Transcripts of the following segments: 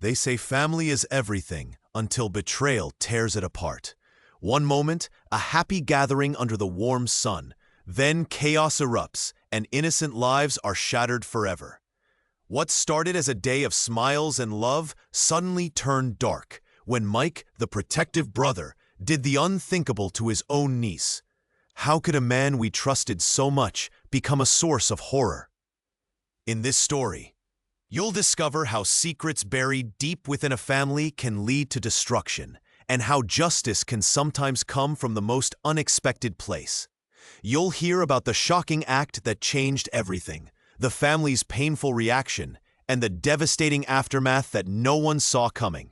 They say family is everything until betrayal tears it apart. One moment, a happy gathering under the warm sun. Then chaos erupts, and innocent lives are shattered forever. What started as a day of smiles and love suddenly turned dark when Mike, the protective brother, did the unthinkable to his own niece. How could a man we trusted so much become a source of horror? In this story, you'll discover how secrets buried deep within a family can lead to destruction, and how justice can sometimes come from the most unexpected place. You'll hear about the shocking act that changed everything, the family's painful reaction, and the devastating aftermath that no one saw coming.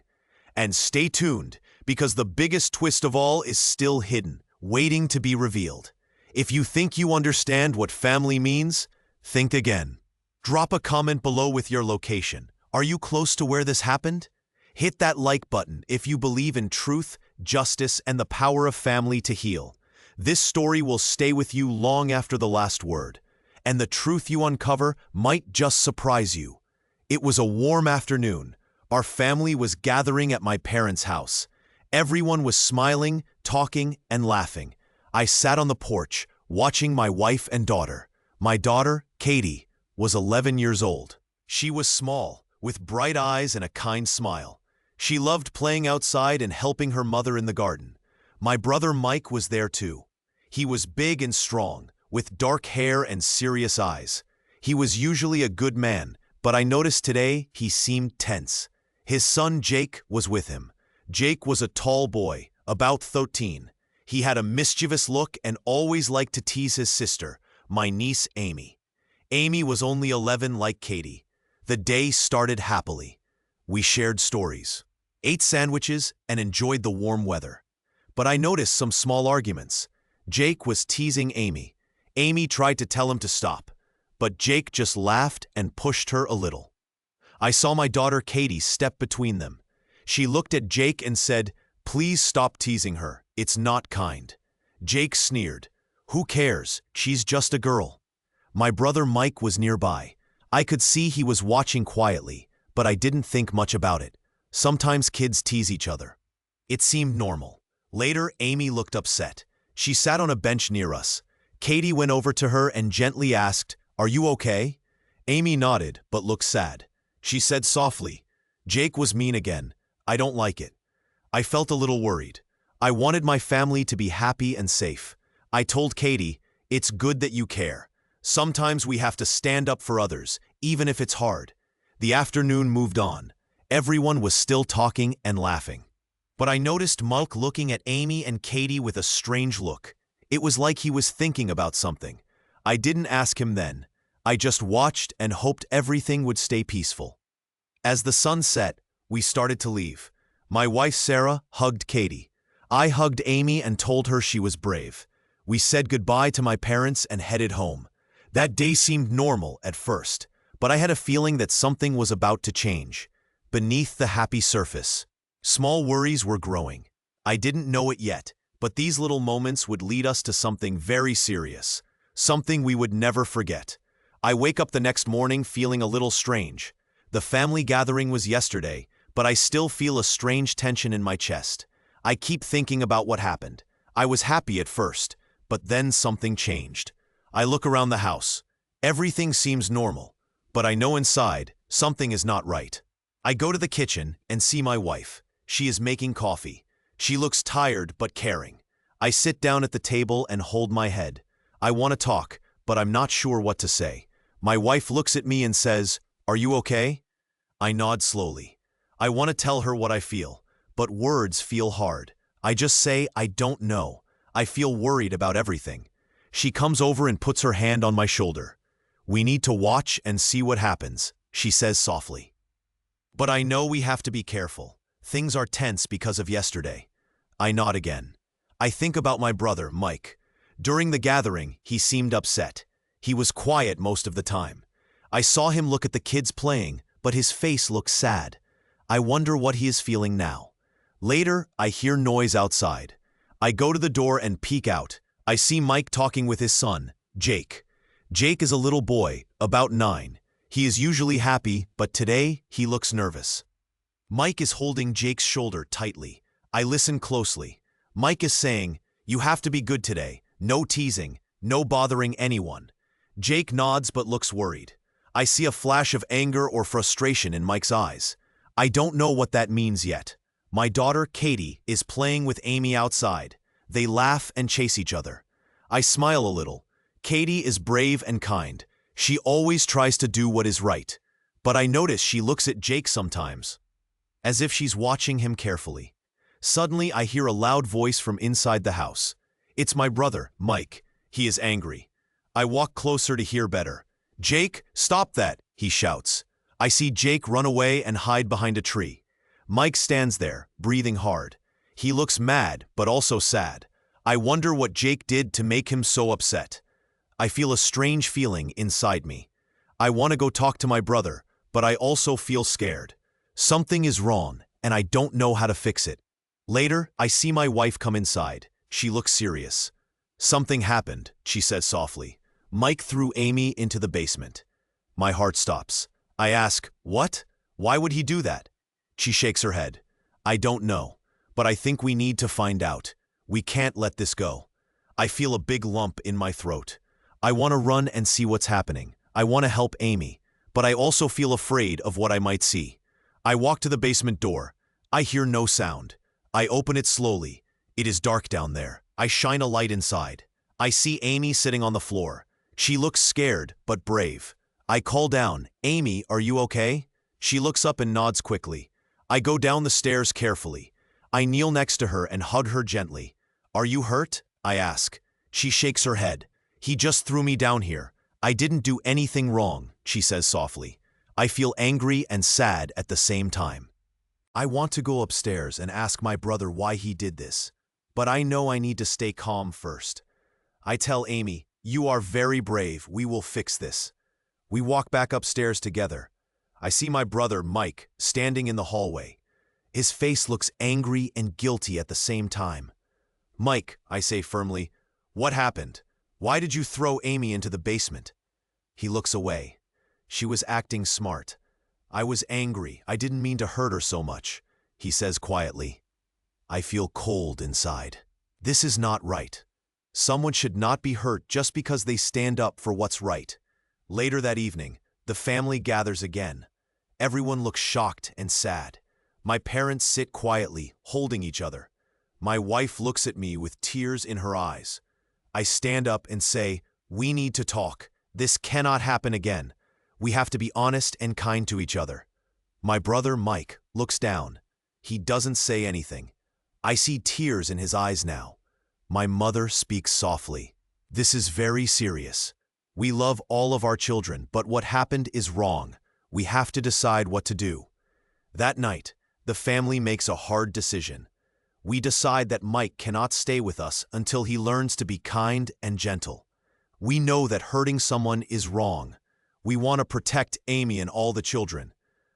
And stay tuned, because the biggest twist of all is still hidden, waiting to be revealed. If you think you understand what family means, think again. Drop a comment below with your location. Are you close to where this happened? Hit that like button if you believe in truth, justice, and the power of family to heal. This story will stay with you long after the last word, and the truth you uncover might just surprise you. It was a warm afternoon. Our family was gathering at my parents' house. Everyone was smiling, talking, and laughing. I sat on the porch, watching my wife and daughter. My daughter, Katie, was 11 years old. She was small, with bright eyes and a kind smile. She loved playing outside and helping her mother in the garden. My brother Mike was there too. He was big and strong, with dark hair and serious eyes. He was usually a good man, but I noticed today he seemed tense. His son Jake was with him. Jake was a tall boy, about 13. He had a mischievous look and always liked to tease his sister, my niece Amy. Amy was only 11 like Katie. The day started happily. We shared stories, ate sandwiches, and enjoyed the warm weather. But I noticed some small arguments. Jake was teasing Amy. Amy tried to tell him to stop, but Jake just laughed and pushed her a little. I saw my daughter Katie step between them. She looked at Jake and said, "Please stop teasing her. It's not kind." Jake sneered, "Who cares? She's just a girl." My brother Mike was nearby. I could see he was watching quietly, but I didn't think much about it. Sometimes kids tease each other. It seemed normal. Later, Amy looked upset. She sat on a bench near us. Katie went over to her and gently asked, "Are you okay?" Amy nodded, but looked sad. She said softly, "Jake was mean again. I don't like it." I felt a little worried. I wanted my family to be happy and safe. I told Katie, "It's good that you care. Sometimes we have to stand up for others, even if it's hard." The afternoon moved on. Everyone was still talking and laughing. But I noticed Mike looking at Amy and Katie with a strange look. It was like he was thinking about something. I didn't ask him then. I just watched and hoped everything would stay peaceful. As the sun set, we started to leave. My wife Sarah hugged Katie. I hugged Amy and told her she was brave. We said goodbye to my parents and headed home. That day seemed normal at first, but I had a feeling that something was about to change. Beneath the happy surface, small worries were growing. I didn't know it yet, but these little moments would lead us to something very serious, something we would never forget. I wake up the next morning feeling a little strange. The family gathering was yesterday, but I still feel a strange tension in my chest. I keep thinking about what happened. I was happy at first, but then something changed. I look around the house. Everything seems normal, but I know inside something is not right. I go to the kitchen and see my wife. She is making coffee. She looks tired but caring. I sit down at the table and hold my head. I want to talk, but I'm not sure what to say. My wife looks at me and says, "Are you okay?" I nod slowly. I want to tell her what I feel, but words feel hard. I just say, "I don't know. I feel worried about everything." She comes over and puts her hand on my shoulder. "We need to watch and see what happens," she says softly. "But I know we have to be careful. Things are tense because of yesterday." I nod again. I think about my brother, Mike. During the gathering, he seemed upset. He was quiet most of the time. I saw him look at the kids playing, but his face looked sad. I wonder what he is feeling now. Later, I hear noise outside. I go to the door and peek out. I see Mike talking with his son, Jake. Jake is a little boy, about 9. He is usually happy, but today he looks nervous. Mike is holding Jake's shoulder tightly. I listen closely. Mike is saying, "You have to be good today. No teasing. No bothering anyone." Jake nods but looks worried. I see a flash of anger or frustration in Mike's eyes. I don't know what that means yet. My daughter, Katie, is playing with Amy outside. They laugh and chase each other. I smile a little. Katie is brave and kind. She always tries to do what is right. But I notice she looks at Jake sometimes, as if she's watching him carefully. Suddenly, I hear a loud voice from inside the house. It's my brother, Mike. He is angry. I walk closer to hear better. "Jake, stop that," he shouts. I see Jake run away and hide behind a tree. Mike stands there, breathing hard. He looks mad, but also sad. I wonder what Jake did to make him so upset. I feel a strange feeling inside me. I want to go talk to my brother, but I also feel scared. Something is wrong, and I don't know how to fix it. Later, I see my wife come inside. She looks serious. "Something happened," she says softly. "Mike threw Amy into the basement." My heart stops. I ask, "What? Why would he do that?" She shakes her head. "I don't know, but I think we need to find out. We can't let this go." I feel a big lump in my throat. I want to run and see what's happening. I want to help Amy, but I also feel afraid of what I might see. I walk to the basement door. I hear no sound. I open it slowly. It is dark down there. I shine a light inside. I see Amy sitting on the floor. She looks scared, but brave. I call down, "Amy, are you okay?" She looks up and nods quickly. I go down the stairs carefully. I kneel next to her and hug her gently. "Are you hurt?" I ask. She shakes her head. "He just threw me down here. I didn't do anything wrong," she says softly. I feel angry and sad at the same time. I want to go upstairs and ask my brother why he did this, but I know I need to stay calm first. I tell Amy, "You are very brave. We will fix this." We walk back upstairs together. I see my brother, Mike, standing in the hallway. His face looks angry and guilty at the same time. "Mike," I say firmly, "what happened? Why did you throw Amy into the basement?" He looks away. "She was acting smart. I was angry. I didn't mean to hurt her so much," he says quietly. I feel cold inside. This is not right. Someone should not be hurt just because they stand up for what's right. Later that evening, the family gathers again. Everyone looks shocked and sad. My parents sit quietly, holding each other. My wife looks at me with tears in her eyes. I stand up and say, "We need to talk. This cannot happen again. We have to be honest and kind to each other." My brother, Mike, looks down. He doesn't say anything. I see tears in his eyes now. My mother speaks softly. "This is very serious. We love all of our children, but what happened is wrong. We have to decide what to do." That night, the family makes a hard decision. We decide that Mike cannot stay with us until he learns to be kind and gentle. We know that hurting someone is wrong. We want to protect Amy and all the children.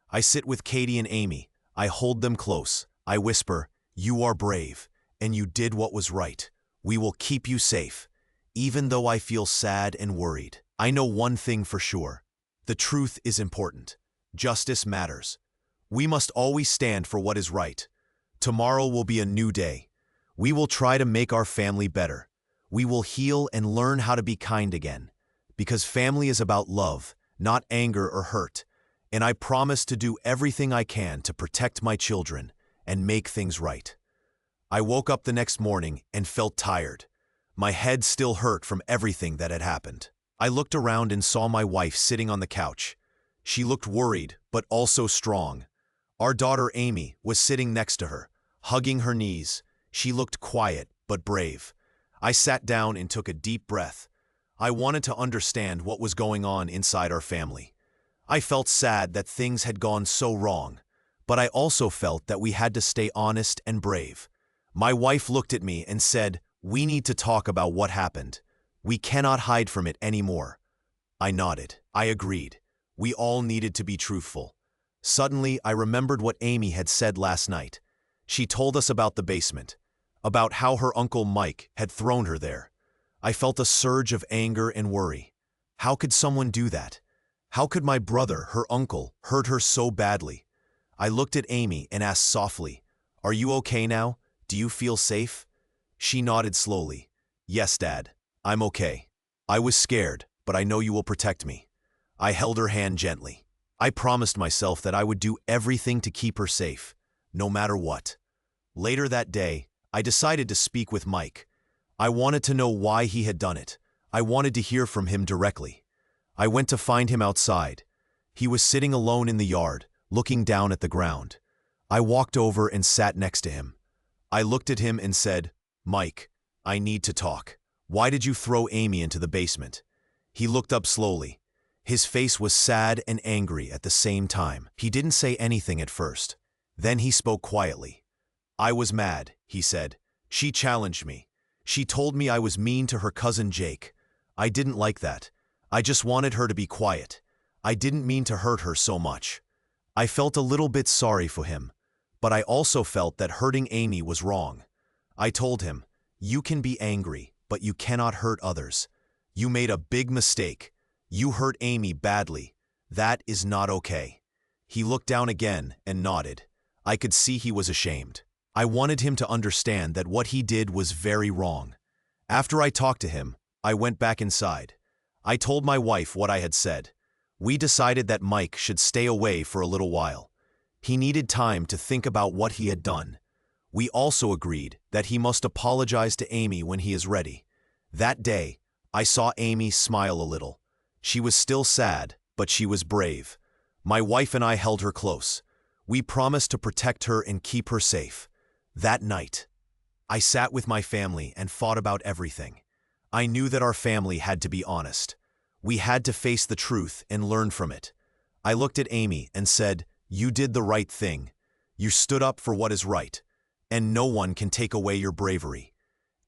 I sit with Katie and Amy. I hold them close. I whisper, "You are brave, and you did what was right. We will keep you safe." Even though I feel sad and worried, I know one thing for sure. The truth is important. Justice matters. We must always stand for what is right. Tomorrow will be a new day. We will try to make our family better. We will heal and learn how to be kind again. Because family is about love, not anger or hurt. And I promise to do everything I can to protect my children and make things right. I woke up the next morning and felt tired. My head still hurt from everything that had happened. I looked around and saw my wife sitting on the couch. She looked worried, but also strong. Our daughter Amy was sitting next to her, hugging her knees. She looked quiet, but brave. I sat down and took a deep breath. I wanted to understand what was going on inside our family. I felt sad that things had gone so wrong, but I also felt that we had to stay honest and brave. My wife looked at me and said, "We need to talk about what happened. We cannot hide from it anymore." I nodded. I agreed. We all needed to be truthful. Suddenly, I remembered what Amy had said last night. She told us about the basement, about how her uncle Mike had thrown her there. I felt a surge of anger and worry. How could someone do that? How could my brother, her uncle, hurt her so badly? I looked at Amy and asked softly, "Are you okay now? Do you feel safe?" She nodded slowly. "Yes, Dad. I'm okay. I was scared, but I know you will protect me." I held her hand gently. I promised myself that I would do everything to keep her safe, no matter what. Later that day, I decided to speak with Mike. I wanted to know why he had done it. I wanted to hear from him directly. I went to find him outside. He was sitting alone in the yard, looking down at the ground. I walked over and sat next to him. I looked at him and said, "Mike, I need to talk. Why did you throw Amy into the basement?" He looked up slowly. His face was sad and angry at the same time. He didn't say anything at first. Then he spoke quietly. "I was mad," he said. "She challenged me. She told me I was mean to her cousin Jake. I didn't like that. I just wanted her to be quiet. I didn't mean to hurt her so much." I felt a little bit sorry for him, but I also felt that hurting Amy was wrong. I told him, "You can be angry, but you cannot hurt others. You made a big mistake. You hurt Amy badly. That is not okay." He looked down again and nodded. I could see he was ashamed. I wanted him to understand that what he did was very wrong. After I talked to him, I went back inside. I told my wife what I had said. We decided that Mike should stay away for a little while. He needed time to think about what he had done. We also agreed that he must apologize to Amy when he is ready. That day, I saw Amy smile a little. She was still sad, but she was brave. My wife and I held her close. We promised to protect her and keep her safe. That night, I sat with my family and thought about everything. I knew that our family had to be honest. We had to face the truth and learn from it. I looked at Amy and said, "You did the right thing. You stood up for what is right, and no one can take away your bravery."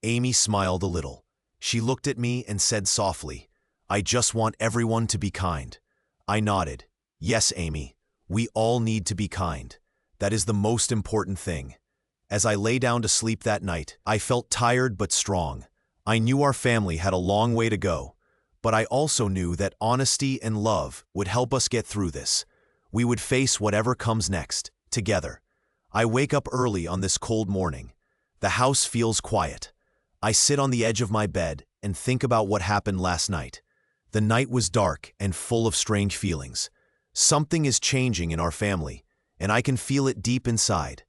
Amy smiled a little. She looked at me and said softly, "I just want everyone to be kind." I nodded. "Yes, Amy, we all need to be kind. That is the most important thing." As I lay down to sleep that night, I felt tired but strong. I knew our family had a long way to go, but I also knew that honesty and love would help us get through this. We would face whatever comes next, together. I wake up early on this cold morning. The house feels quiet. I sit on the edge of my bed and think about what happened last night. The night was dark and full of strange feelings. Something is changing in our family, and I can feel it deep inside.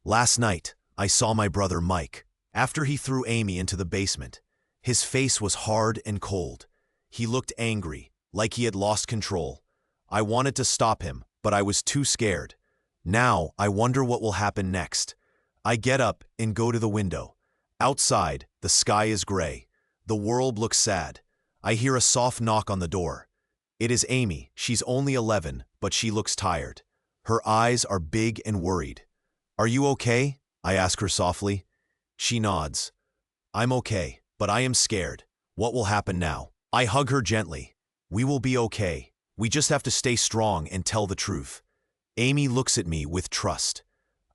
Last night, I saw my brother Mike. After he threw Amy into the basement, his face was hard and cold. He looked angry, like he had lost control. I wanted to stop him, but I was too scared. Now, I wonder what will happen next. I get up and go to the window. Outside, the sky is gray. The world looks sad. I hear a soft knock on the door. It is Amy. She's only 11, but she looks tired. Her eyes are big and worried. "Are you okay?" I ask her softly. She nods. "I'm okay, but I am scared. What will happen now?" I hug her gently. "We will be okay. We just have to stay strong and tell the truth." Amy looks at me with trust.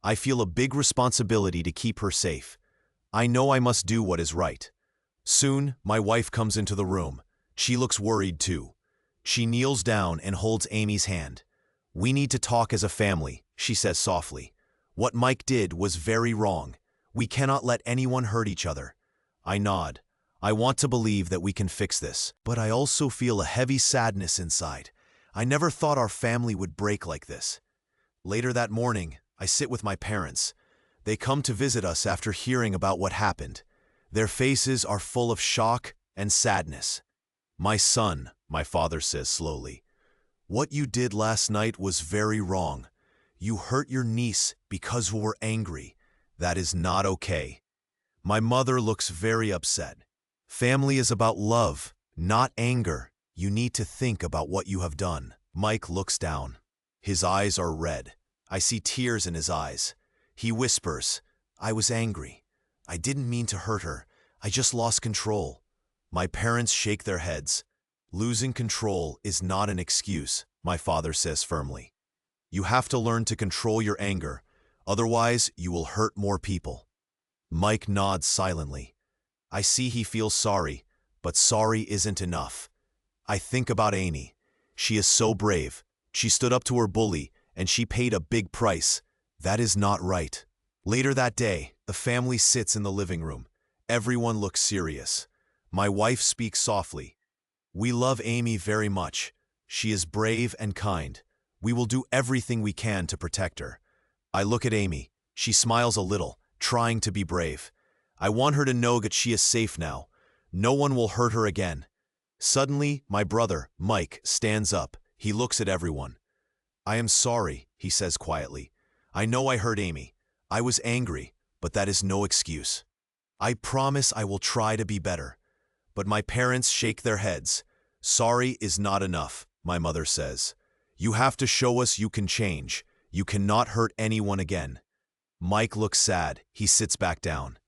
I feel a big responsibility to keep her safe. I know I must do what is right. Soon, my wife comes into the room. She looks worried too. She kneels down and holds Amy's hand. "We need to talk as a family," she says softly. "What Mike did was very wrong. We cannot let anyone hurt each other." I nod. I want to believe that we can fix this, but I also feel a heavy sadness inside. I never thought our family would break like this. Later that morning, I sit with my parents. They come to visit us after hearing about what happened. Their faces are full of shock and sadness. "My son," my father says slowly, "what you did last night was very wrong. You hurt your niece because we were angry. That is not okay." My mother looks very upset. "Family is about love, not anger. You need to think about what you have done." Mike looks down. His eyes are red. I see tears in his eyes. He whispers, "I was angry. I didn't mean to hurt her. I just lost control." My parents shake their heads. "Losing control is not an excuse," my father says firmly. "You have to learn to control your anger, otherwise you will hurt more people." Mike nods silently. I see he feels sorry, but sorry isn't enough. I think about Amy. She is so brave. She stood up to her bully, and she paid a big price. That is not right. Later that day, the family sits in the living room. Everyone looks serious. My wife speaks softly. We love Amy very much. She is brave and kind. We will do everything we can to protect her. I look at Amy. She smiles a little, trying to be brave. I want her to know that she is safe now. No one will hurt her again. Suddenly, my brother, Mike, stands up. He looks at everyone. I am sorry, he says quietly. I know I hurt Amy. I was angry, but that is no excuse. I promise I will try to be better. But my parents shake their heads. Sorry is not enough, my mother says. You have to show us you can change. You cannot hurt anyone again. Mike looks sad. He sits back down.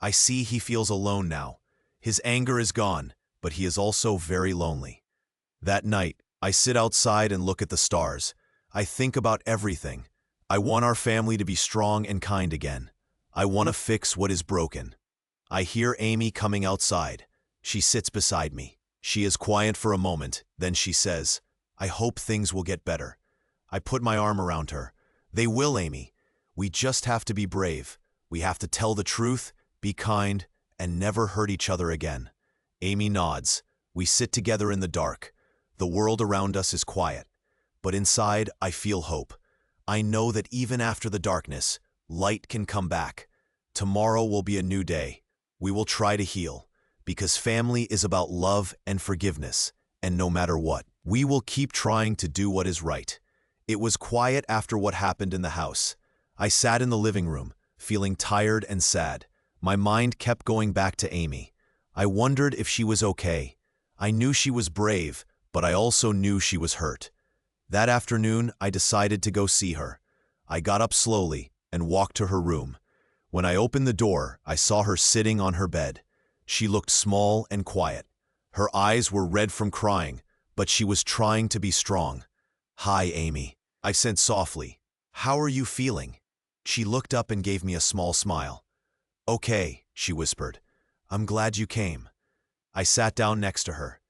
I see he feels alone now. His anger is gone, but he is also very lonely. That night, I sit outside and look at the stars. I think about everything. I want our family to be strong and kind again. I want to fix what is broken. I hear Amy coming outside. She sits beside me. She is quiet for a moment, then she says, I hope things will get better. I put my arm around her. They will, Amy. We just have to be brave. We have to tell the truth, be kind, and never hurt each other again. Amy nods. We sit together in the dark. The world around us is quiet. But inside, I feel hope. I know that even after the darkness, light can come back. Tomorrow will be a new day. We will try to heal, because family is about love and forgiveness, and no matter what, we will keep trying to do what is right. It was quiet after what happened in the house. I sat in the living room, feeling tired and sad. My mind kept going back to Amy. I wondered if she was okay. I knew she was brave, but I also knew she was hurt. That afternoon, I decided to go see her. I got up slowly and walked to her room. When I opened the door, I saw her sitting on her bed. She looked small and quiet. Her eyes were red from crying, but she was trying to be strong. Hi, Amy, I said softly. How are you feeling? She looked up and gave me a small smile. Okay, she whispered. I'm glad you came. I sat down next to her.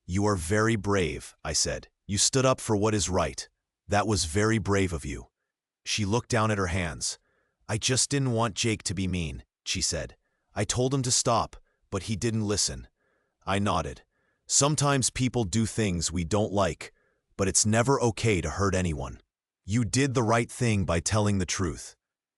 You are very brave, I said. You stood up for what is right. That was very brave of you. She looked down at her hands. I just didn't want Jake to be mean, she said. I told him to stop, but he didn't listen. I nodded. Sometimes people do things we don't like, but it's never okay to hurt anyone. You did the right thing by telling the truth.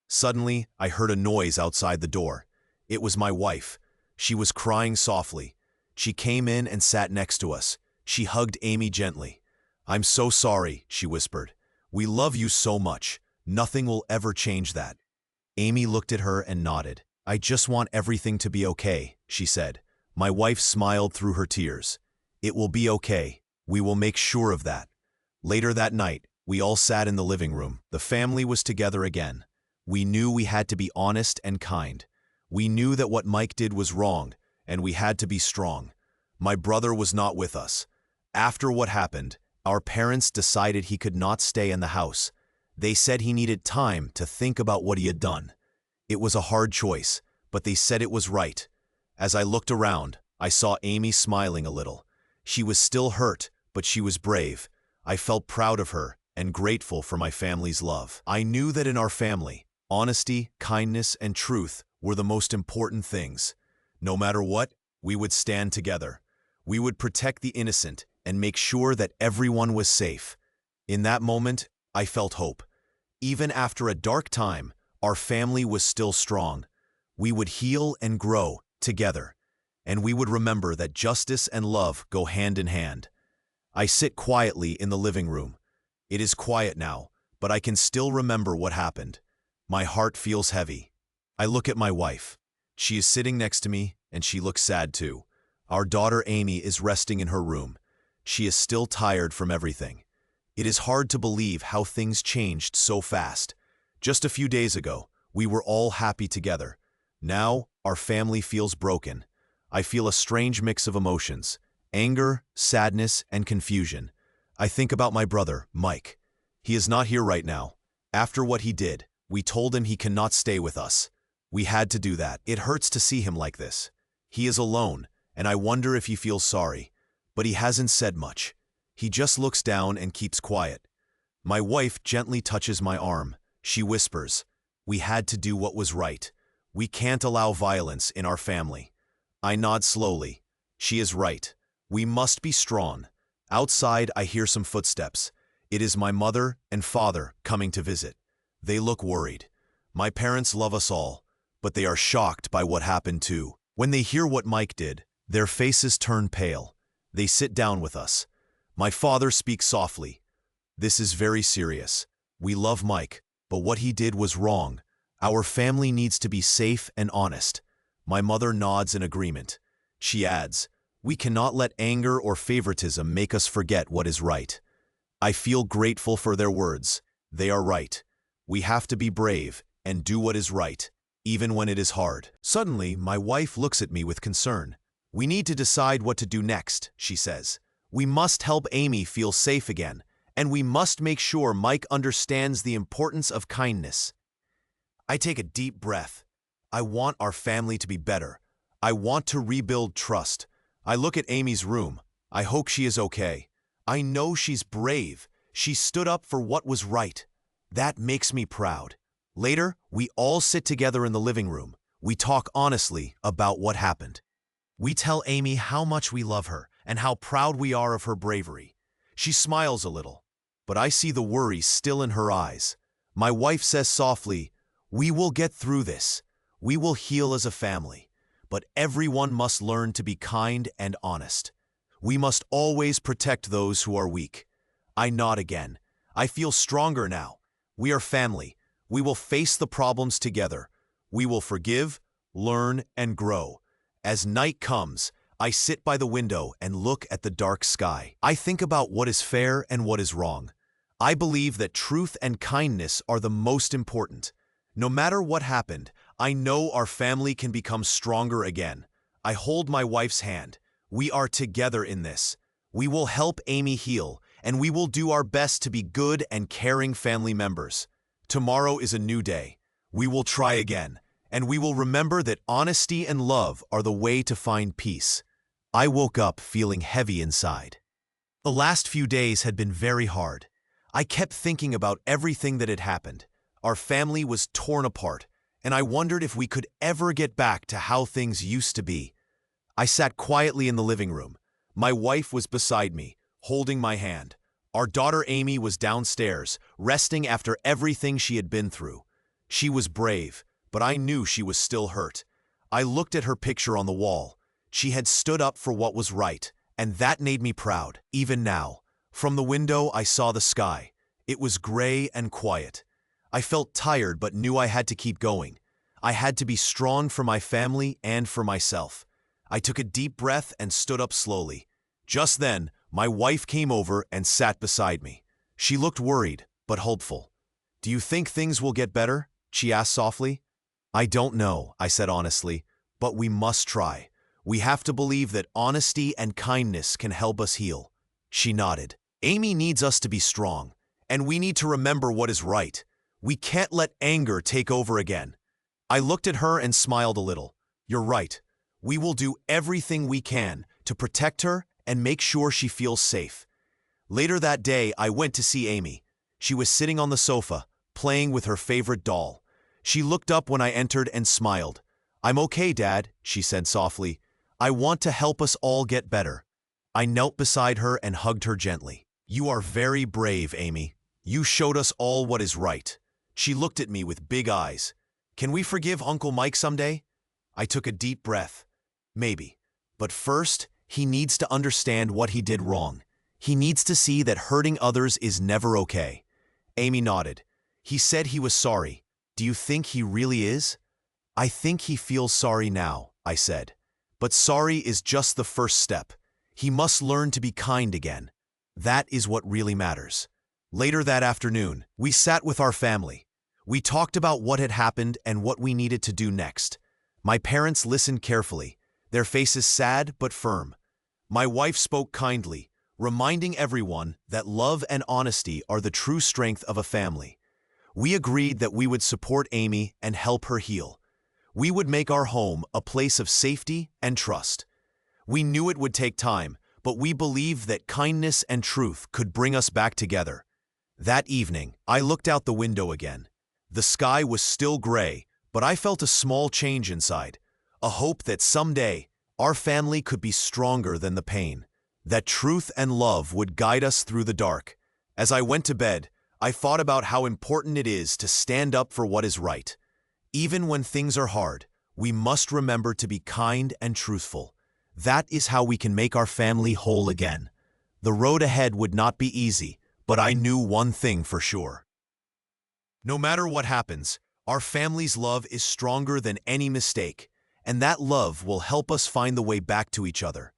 Suddenly, I heard a noise outside the door. It was my wife. She was crying softly. She came in and sat next to us. She hugged Amy gently. I'm so sorry, she whispered. We love you so much. Nothing will ever change that. Amy looked at her and nodded. I just want everything to be okay, she said. My wife smiled through her tears. It will be okay. We will make sure of that. Later that night, we all sat in the living room. The family was together again. We knew we had to be honest and kind. We knew that what Mike did was wrong, and we had to be strong. My brother was not with us. After what happened, our parents decided he could not stay in the house. They said he needed time to think about what he had done. It was a hard choice, but they said it was right. As I looked around, I saw Amy smiling a little. She was still hurt, but she was brave. I felt proud of her and grateful for my family's love. I knew that in our family, honesty, kindness, and truth were the most important things. No matter what, we would stand together. We would protect the innocent and make sure that everyone was safe. In that moment, I felt hope. Even after a dark time, our family was still strong. We would heal and grow together, and we would remember that justice and love go hand in hand. I sit quietly in the living room. It is quiet now, but I can still remember what happened. My heart feels heavy. I look at my wife. She is sitting next to me, and she looks sad too. Our daughter Amy is resting in her room. She is still tired from everything. It is hard to believe how things changed so fast. Just a few days ago, we were all happy together. Now, our family feels broken. I feel a strange mix of emotions: anger, sadness, and confusion. I think about my brother, Mike. He is not here right now. After what he did, we told him he cannot stay with us. We had to do that. It hurts to see him like this. He is alone, and I wonder if he feels sorry. But he hasn't said much. He just looks down and keeps quiet. My wife gently touches my arm. She whispers, "We had to do what was right. We can't allow violence in our family." I nod slowly. She is right. We must be strong. Outside, I hear some footsteps. It is my mother and father coming to visit. They look worried. My parents love us all, but they are shocked by what happened too. When they hear what Mike did, their faces turn pale. They sit down with us. My father speaks softly. "This is very serious. We love Mike, but what he did was wrong. Our family needs to be safe and honest." My mother nods in agreement. She adds, "We cannot let anger or favoritism make us forget what is right." I feel grateful for their words. They are right. We have to be brave and do what is right, even when it is hard. Suddenly, my wife looks at me with concern. "We need to decide what to do next," she says. "We must help Amy feel safe again, and we must make sure Mike understands the importance of kindness." I take a deep breath. I want our family to be better. I want to rebuild trust. I look at Amy's room. I hope she is okay. I know she's brave. She stood up for what was right. That makes me proud. Later, we all sit together in the living room. We talk honestly about what happened. We tell Amy how much we love her and how proud we are of her bravery. She smiles a little, but I see the worry still in her eyes. My wife says softly, "We will get through this. We will heal as a family, but everyone must learn to be kind and honest. We must always protect those who are weak." I nod again. I feel stronger now. We are family. We will face the problems together. We will forgive, learn, and grow. As night comes, I sit by the window and look at the dark sky. I think about what is fair and what is wrong. I believe that truth and kindness are the most important. No matter what happened, I know our family can become stronger again. I hold my wife's hand. We are together in this. We will help Amy heal, and we will do our best to be good and caring family members. Tomorrow is a new day. We will try again, and we will remember that honesty and love are the way to find peace. I woke up feeling heavy inside. The last few days had been very hard. I kept thinking about everything that had happened. Our family was torn apart, and I wondered if we could ever get back to how things used to be. I sat quietly in the living room. My wife was beside me, holding my hand. Our daughter Amy was downstairs, resting after everything she had been through. She was brave, but I knew she was still hurt. I looked at her picture on the wall. She had stood up for what was right, and that made me proud, even now. From the window, I saw the sky. It was gray and quiet. I felt tired but knew I had to keep going. I had to be strong for my family and for myself. I took a deep breath and stood up slowly. Just then, my wife came over and sat beside me. She looked worried, but hopeful. "Do you think things will get better?" she asked softly. "I don't know," I said honestly, "but we must try. We have to believe that honesty and kindness can help us heal." She nodded. "Amy needs us to be strong, and we need to remember what is right. We can't let anger take over again." I looked at her and smiled a little. "You're right. We will do everything we can to protect her and make sure she feels safe." Later that day, I went to see Amy. She was sitting on the sofa, playing with her favorite doll. She looked up when I entered and smiled. "I'm okay, Dad," she said softly. "I want to help us all get better." I knelt beside her and hugged her gently. "You are very brave, Amy. You showed us all what is right." She looked at me with big eyes. "Can we forgive Uncle Mike someday?" I took a deep breath. "Maybe. But first, he needs to understand what he did wrong. He needs to see that hurting others is never okay." Amy nodded. "He said he was sorry. Do you think he really is?" "I think he feels sorry now," I said. "But sorry is just the first step. He must learn to be kind again. That is what really matters." Later that afternoon, we sat with our family. We talked about what had happened and what we needed to do next. My parents listened carefully, their faces sad but firm. My wife spoke kindly, reminding everyone that love and honesty are the true strength of a family. We agreed that we would support Amy and help her heal. We would make our home a place of safety and trust. We knew it would take time, but we believed that kindness and truth could bring us back together. That evening, I looked out the window again. The sky was still gray, but I felt a small change inside, a hope that someday our family could be stronger than the pain, that truth and love would guide us through the dark. As I went to bed, I thought about how important it is to stand up for what is right. Even when things are hard, we must remember to be kind and truthful. That is how we can make our family whole again. The road ahead would not be easy, but I knew one thing for sure. No matter what happens, our family's love is stronger than any mistake, and that love will help us find the way back to each other.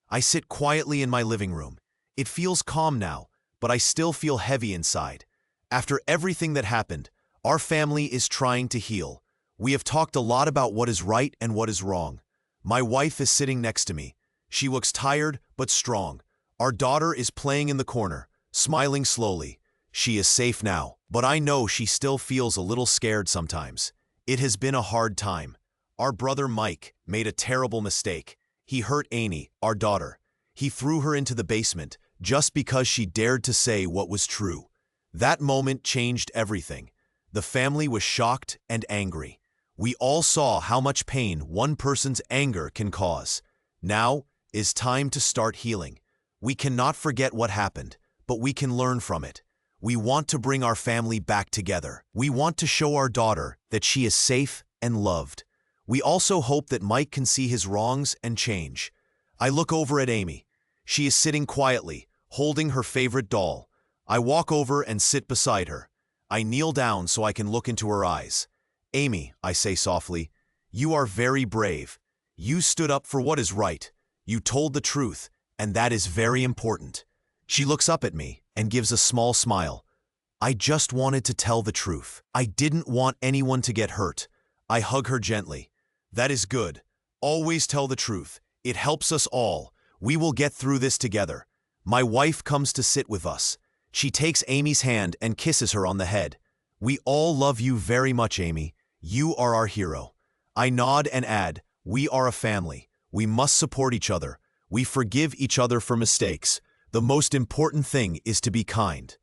I sit quietly in my living room. It feels calm now, but I still feel heavy inside. After everything that happened, our family is trying to heal. We have talked a lot about what is right and what is wrong. My wife is sitting next to me. She looks tired but strong. Our daughter is playing in the corner, smiling slowly. She is safe now, but I know she still feels a little scared sometimes. It has been a hard time. Our brother Mike made a terrible mistake. He hurt Amy, our daughter. He threw her into the basement just because she dared to say what was true. That moment changed everything. The family was shocked and angry. We all saw how much pain one person's anger can cause. Now is time to start healing. We cannot forget what happened, but we can learn from it. We want to bring our family back together. We want to show our daughter that she is safe and loved. We also hope that Mike can see his wrongs and change. I look over at Amy. She is sitting quietly, holding her favorite doll. I walk over and sit beside her. I kneel down so I can look into her eyes. Amy, I say softly, you are very brave. You stood up for what is right. You told the truth, and that is very important. She looks up at me and gives a small smile. I just wanted to tell the truth. I didn't want anyone to get hurt. I hug her gently. That is good. Always tell the truth. It helps us all. We will get through this together. My wife comes to sit with us. She takes Amy's hand and kisses her on the head. We all love you very much, Amy. You are our hero. I nod and add, we are a family. We must support each other. We forgive each other for mistakes. The most important thing is to be kind.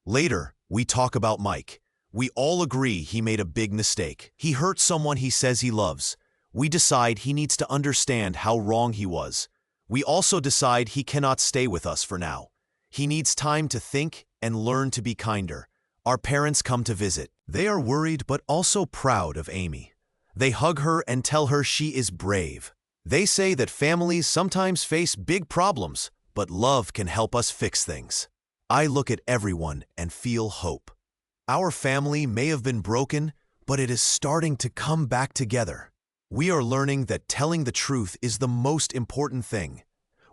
Later, we talk about Mike. We all agree he made a big mistake. He hurt someone he says he loves. We decide he needs to understand how wrong he was. We also decide he cannot stay with us for now. He needs time to think and learn to be kinder. Our parents come to visit. They are worried but also proud of Amy. They hug her and tell her she is brave. They say that families sometimes face big problems, but love can help us fix things. I look at everyone and feel hope. Our family may have been broken, but it is starting to come back together. We are learning that telling the truth is the most important thing.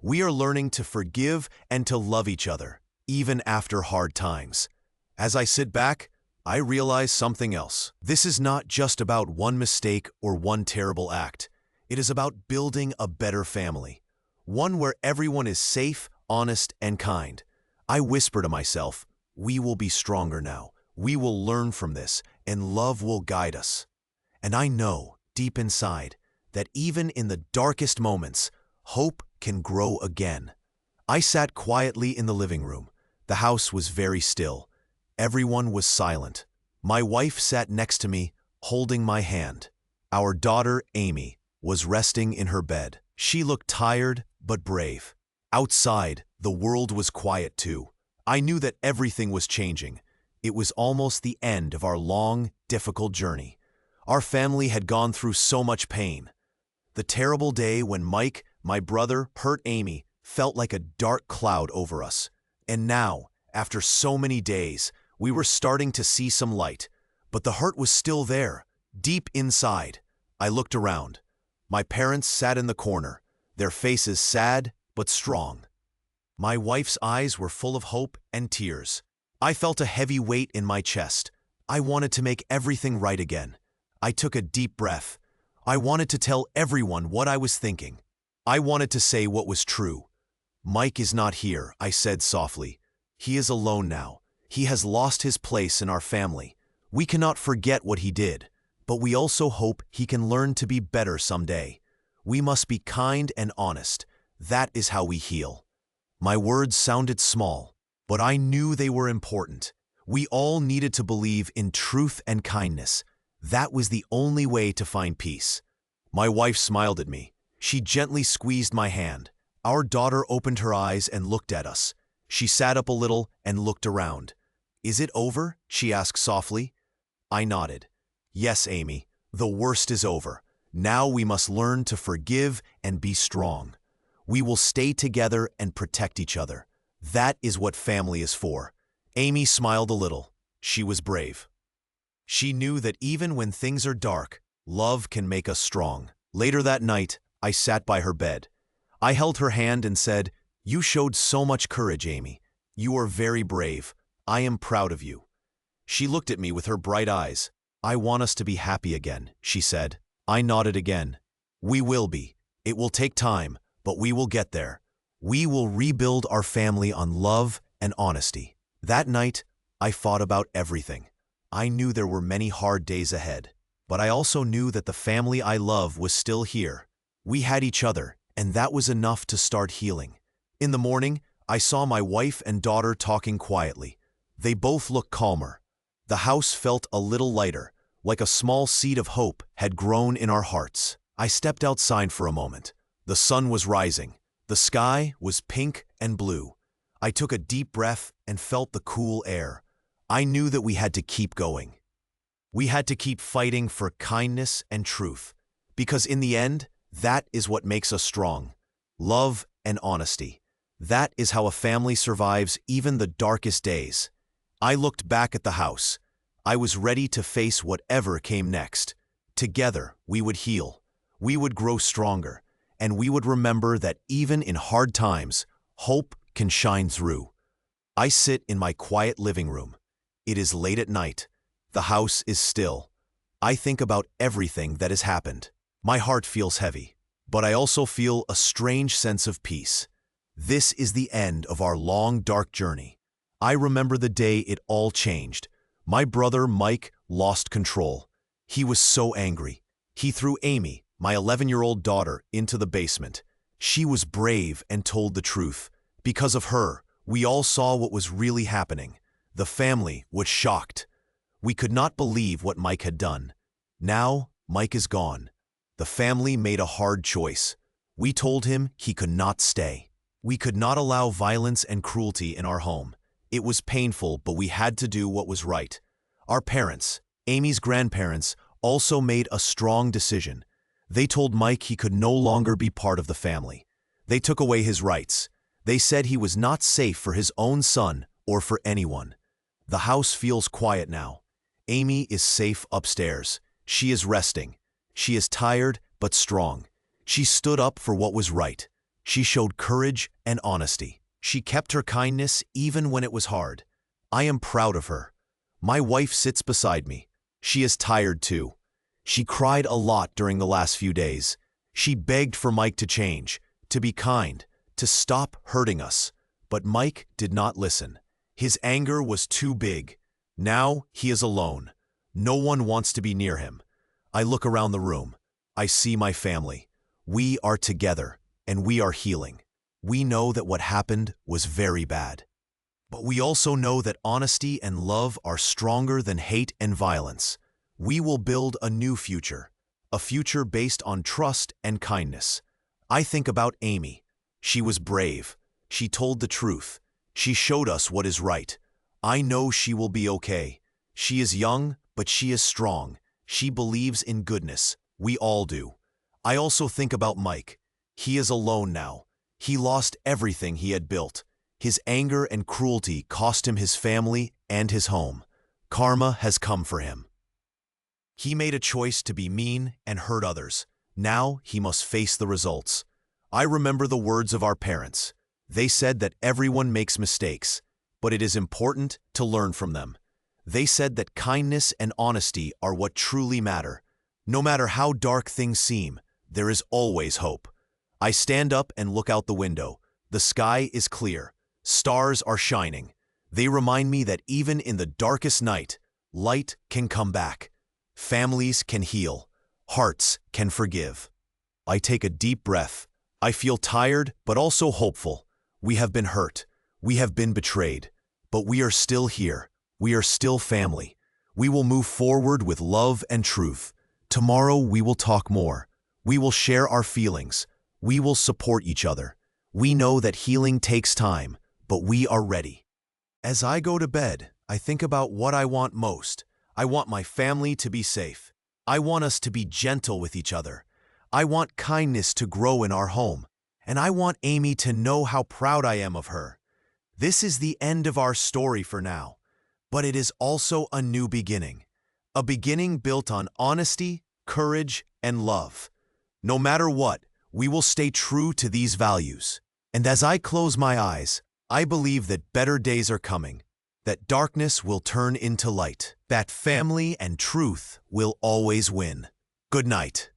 We are learning to forgive and to love each other, even after hard times. As I sit back, I realize something else. This is not just about one mistake or one terrible act. It is about building a better family, one where everyone is safe, honest, and kind. I whisper to myself, we will be stronger now. We will learn from this, and love will guide us. And I know, deep inside, that even in the darkest moments, hope can grow again. I sat quietly in the living room. The house was very still. Everyone was silent. My wife sat next to me, holding my hand. Our daughter, Amy, was resting in her bed. She looked tired but brave. Outside, the world was quiet too. I knew that everything was changing. It was almost the end of our long, difficult journey. Our family had gone through so much pain. The terrible day when Mike, my brother, hurt Amy felt like a dark cloud over us. And now, after so many days, we were starting to see some light. But the hurt was still there, deep inside. I looked around. My parents sat in the corner, their faces sad but strong. My wife's eyes were full of hope and tears. I felt a heavy weight in my chest. I wanted to make everything right again. I took a deep breath. I wanted to tell everyone what I was thinking. I wanted to say what was true. Mike is not here, I said softly. He is alone now. He has lost his place in our family. We cannot forget what he did, but we also hope he can learn to be better someday. We must be kind and honest. That is how we heal. My words sounded small, but I knew they were important. We all needed to believe in truth and kindness. That was the only way to find peace. My wife smiled at me. She gently squeezed my hand. Our daughter opened her eyes and looked at us. She sat up a little and looked around. "Is it over?" she asked softly. I nodded. "Yes, Amy, the worst is over. Now we must learn to forgive and be strong. We will stay together and protect each other. That is what family is for." Amy smiled a little. She was brave. She knew that even when things are dark, love can make us strong. Later that night, I sat by her bed. I held her hand and said, "You showed so much courage, Amy. You are very brave. I am proud of you." She looked at me with her bright eyes. "I want us to be happy again," she said. I nodded again. "We will be. It will take time, but we will get there. We will rebuild our family on love and honesty." That night, I thought about everything. I knew there were many hard days ahead, but I also knew that the family I love was still here. We had each other, and that was enough to start healing. In the morning, I saw my wife and daughter talking quietly. They both looked calmer. The house felt a little lighter, like a small seed of hope had grown in our hearts. I stepped outside for a moment. The sun was rising. The sky was pink and blue. I took a deep breath and felt the cool air. I knew that we had to keep going. We had to keep fighting for kindness and truth, because in the end, that is what makes us strong. Love and honesty. That is how a family survives even the darkest days. I looked back at the house. I was ready to face whatever came next. Together, we would heal. We would grow stronger, and we would remember that even in hard times, hope can shine through. I sit in my quiet living room. It is late at night. The house is still. I think about everything that has happened. My heart feels heavy, but I also feel a strange sense of peace. This is the end of our long, dark journey. I remember the day it all changed. My brother, Mike, lost control. He was so angry. He threw Amy, my 11-year-old daughter, into the basement. She was brave and told the truth. Because of her, we all saw what was really happening. The family was shocked. We could not believe what Mike had done. Now, Mike is gone. The family made a hard choice. We told him he could not stay. We could not allow violence and cruelty in our home. It was painful, but we had to do what was right. Our parents, Amy's grandparents, also made a strong decision. They told Mike he could no longer be part of the family. They took away his rights. They said he was not safe for his own son or for anyone. The house feels quiet now. Amy is safe upstairs. She is resting. She is tired but strong. She stood up for what was right. She showed courage and honesty. She kept her kindness even when it was hard. I am proud of her. My wife sits beside me. She is tired too. She cried a lot during the last few days. She begged for Mike to change, to be kind, to stop hurting us. But Mike did not listen. His anger was too big. Now he is alone. No one wants to be near him. I look around the room. I see my family. We are together, and we are healing. We know that what happened was very bad. But we also know that honesty and love are stronger than hate and violence. We will build a new future, a future based on trust and kindness. I think about Amy. She was brave. She told the truth. She showed us what is right. I know she will be okay. She is young, but she is strong. She believes in goodness. We all do. I also think about Mike. He is alone now. He lost everything he had built. His anger and cruelty cost him his family and his home. Karma has come for him. He made a choice to be mean and hurt others. Now he must face the results. I remember the words of our parents. They said that everyone makes mistakes, but it is important to learn from them. They said that kindness and honesty are what truly matter. No matter how dark things seem, there is always hope. I stand up and look out the window. The sky is clear. Stars are shining. They remind me that even in the darkest night, light can come back. Families can heal. Hearts can forgive. I take a deep breath. I feel tired, but also hopeful. We have been hurt. We have been betrayed. But we are still here. We are still family. We will move forward with love and truth. Tomorrow we will talk more. We will share our feelings. We will support each other. We know that healing takes time, but we are ready. As I go to bed, I think about what I want most. I want my family to be safe. I want us to be gentle with each other. I want kindness to grow in our home. And I want Amy to know how proud I am of her. This is the end of our story for now, but it is also a new beginning. A beginning built on honesty, courage, and love. No matter what, we will stay true to these values. And as I close my eyes, I believe that better days are coming, that darkness will turn into light, that family and truth will always win. Good night.